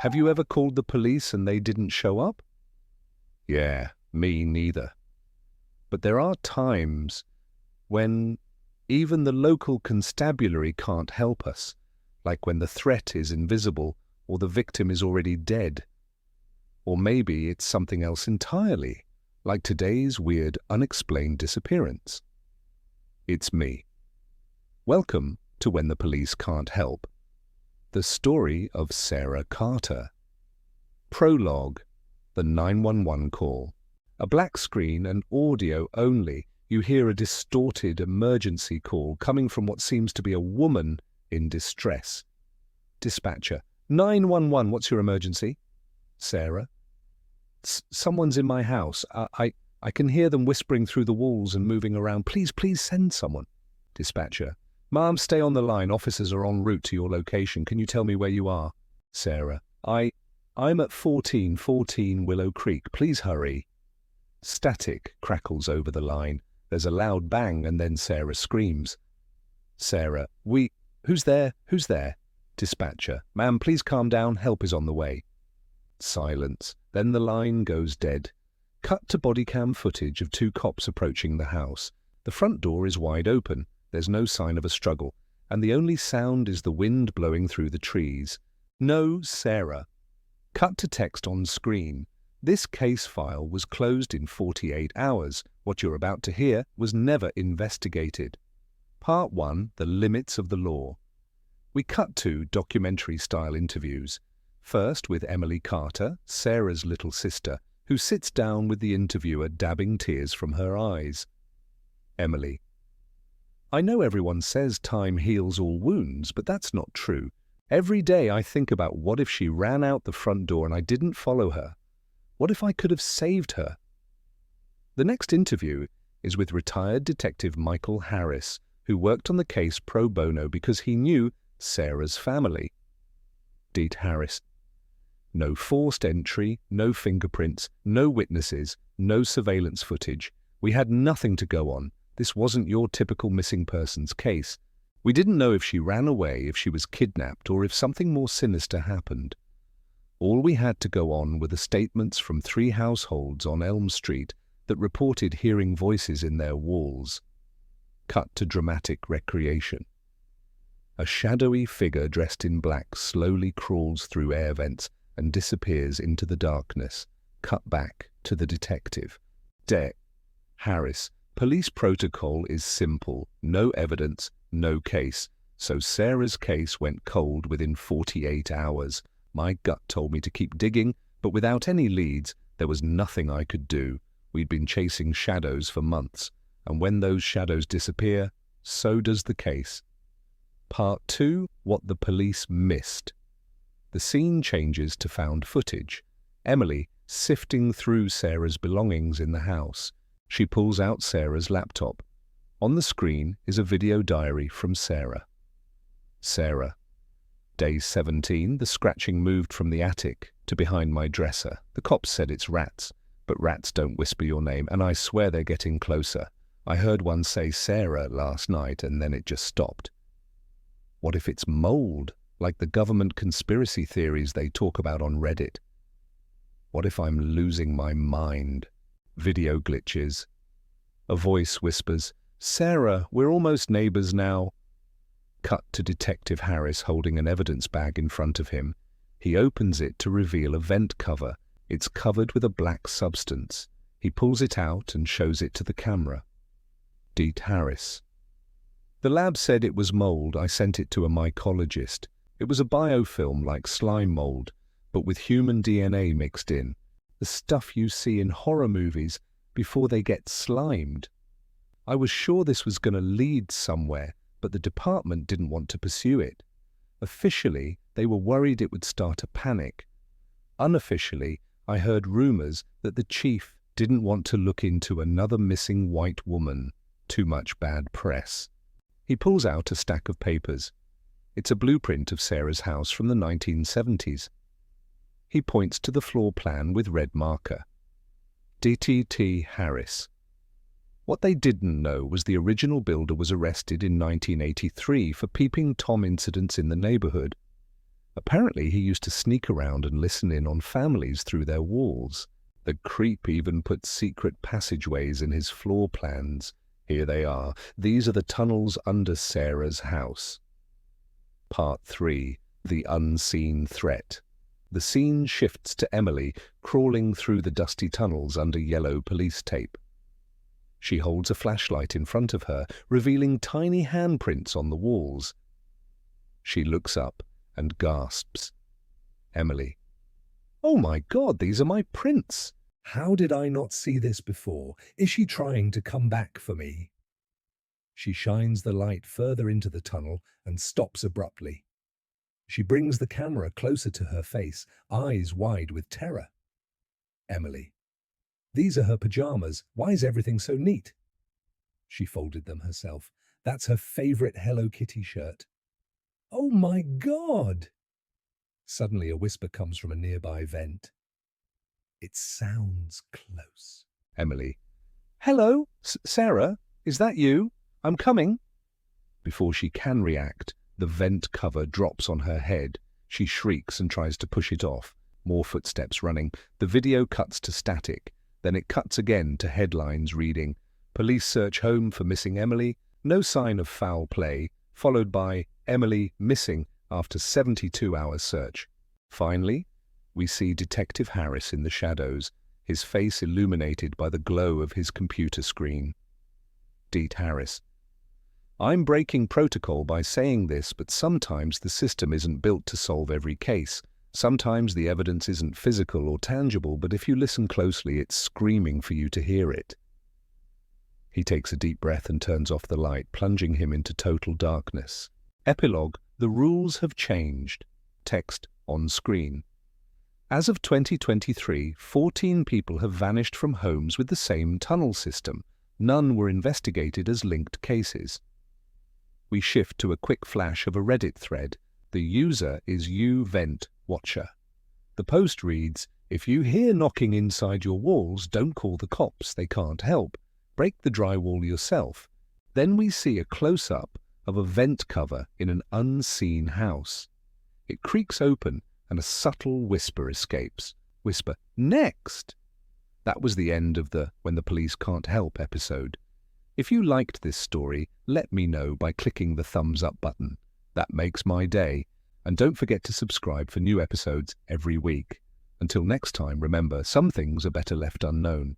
Have you ever called the police and they didn't show up? Yeah, me neither. But there are times when even the local constabulary can't help us, like when the threat is invisible or the victim is already dead. Or maybe it's something else entirely, like today's weird, unexplained disappearance. It's me. Welcome to When the Police Can't Help. The story of Sarah Carter. Prologue: the 911 call. A black screen and audio only. You hear a distorted emergency call coming from what seems to be a woman in distress. Dispatcher: 911, what's your emergency? Sarah: Someone's in my house. I can hear them whispering through the walls and moving around. Please send someone. Dispatcher: Ma'am, stay on the line. Officers are en route to your location. Can you tell me where you are? Sarah: I'm at 1414 Willow Creek. Please hurry. Static crackles over the line. There's a loud bang and then Sarah screams. Sarah: Who's there? Who's there? Dispatcher: Ma'am, please calm down. Help is on the way. Silence. Then the line goes dead. Cut to body cam footage of two cops approaching the house. The front door is wide open. There's no sign of a struggle, and the only sound is the wind blowing through the trees. No Sarah. Cut to text on screen. This case file was closed in 48 hours. What you're about to hear was never investigated. Part 1: The Limits of the Law. We cut to documentary-style interviews. First with Emily Carter, Sarah's little sister, who sits down with the interviewer, dabbing tears from her eyes. Emily: I know everyone says time heals all wounds, but that's not true. Every day I think about what if she ran out the front door and I didn't follow her. What if I could have saved her? The next interview is with retired Detective Michael Harris, who worked on the case pro bono because he knew Sarah's family. Det Harris: No forced entry, no fingerprints, no witnesses, no surveillance footage. We had nothing to go on. This wasn't your typical missing persons case. We didn't know if she ran away, if she was kidnapped, or if something more sinister happened. All we had to go on were the statements from 3 households on Elm Street that reported hearing voices in their walls. Cut to dramatic recreation. A shadowy figure dressed in black slowly crawls through air vents and disappears into the darkness. Cut back to the detective. Det Harris: Police protocol is simple. No evidence, no case. So Sarah's case went cold within 48 hours. My gut told me to keep digging, but without any leads, there was nothing I could do. We'd been chasing shadows for months, and when those shadows disappear, so does the case. Part 2: What the police missed. The scene changes to found footage. Emily sifting through Sarah's belongings in the house. She pulls out Sarah's laptop. On the screen is a video diary from Sarah. Sarah: Day 17, the scratching moved from the attic to behind my dresser. The cops said it's rats, but rats don't whisper your name, and I swear they're getting closer. I heard one say Sarah last night, and then it just stopped. What if it's mold, like the government conspiracy theories they talk about on Reddit? What if I'm losing my mind? Video glitches. A voice whispers, Sarah, we're almost neighbors now. Cut to Detective Harris holding an evidence bag in front of him. He opens it to reveal a vent cover. It's covered with a black substance. He pulls it out and shows it to the camera. Det Harris: The lab said it was mold. I sent it to a mycologist. It was a biofilm like slime mold, but with human DNA mixed in. The stuff you see in horror movies before they get slimed. I was sure this was going to lead somewhere, but the department didn't want to pursue it. Officially, they were worried it would start a panic. Unofficially, I heard rumors that the chief didn't want to look into another missing white woman. Too much bad press. He pulls out a stack of papers. It's a blueprint of Sarah's house from the 1970s. He points to the floor plan with red marker. Det Harris: What they didn't know was the original builder was arrested in 1983 for peeping Tom incidents in the neighborhood. Apparently, he used to sneak around and listen in on families through their walls. The creep even put secret passageways in his floor plans. Here they are. These are the tunnels under Sarah's house. Part 3. The Unseen Threat. The scene shifts to Emily, crawling through the dusty tunnels under yellow police tape. She holds a flashlight in front of her, revealing tiny handprints on the walls. She looks up and gasps. Emily: "Oh my God, these are my prints! How did I not see this before? Is she trying to come back for me?" She shines the light further into the tunnel and stops abruptly. She brings the camera closer to her face, eyes wide with terror. Emily: "These are her pajamas. Why is everything so neat?" She folded them herself. That's her favorite Hello Kitty shirt. "Oh my God!" Suddenly a whisper comes from a nearby vent. It sounds close. Emily: "Hello, Sarah? Is that you? I'm coming." Before she can react, the vent cover drops on her head. She shrieks and tries to push it off. More footsteps running. The video cuts to static. Then it cuts again to headlines reading, "Police search home for missing Emily. No sign of foul play," followed by "Emily missing after 72 hours search." Finally, we see Detective Harris in the shadows, his face illuminated by the glow of his computer screen. Det Harris: "I'm breaking protocol by saying this, but sometimes the system isn't built to solve every case. Sometimes the evidence isn't physical or tangible, but if you listen closely, it's screaming for you to hear it." He takes a deep breath and turns off the light, plunging him into total darkness. Epilogue: The rules have changed. Text on screen. As of 2023, 14 people have vanished from homes with the same tunnel system. None were investigated as linked cases. We shift to a quick flash of a Reddit thread. The user is uventwatcher. The post reads, "If you hear knocking inside your walls, don't call the cops, they can't help. Break the drywall yourself." Then we see a close-up of a vent cover in an unseen house. It creaks open and a subtle whisper escapes. Whisper, "Next!" That was the end of the When the Police Can't Help episode. If you liked this story, let me know by clicking the thumbs up button. That makes my day. And don't forget to subscribe for new episodes every week. Until next time, remember, some things are better left unknown.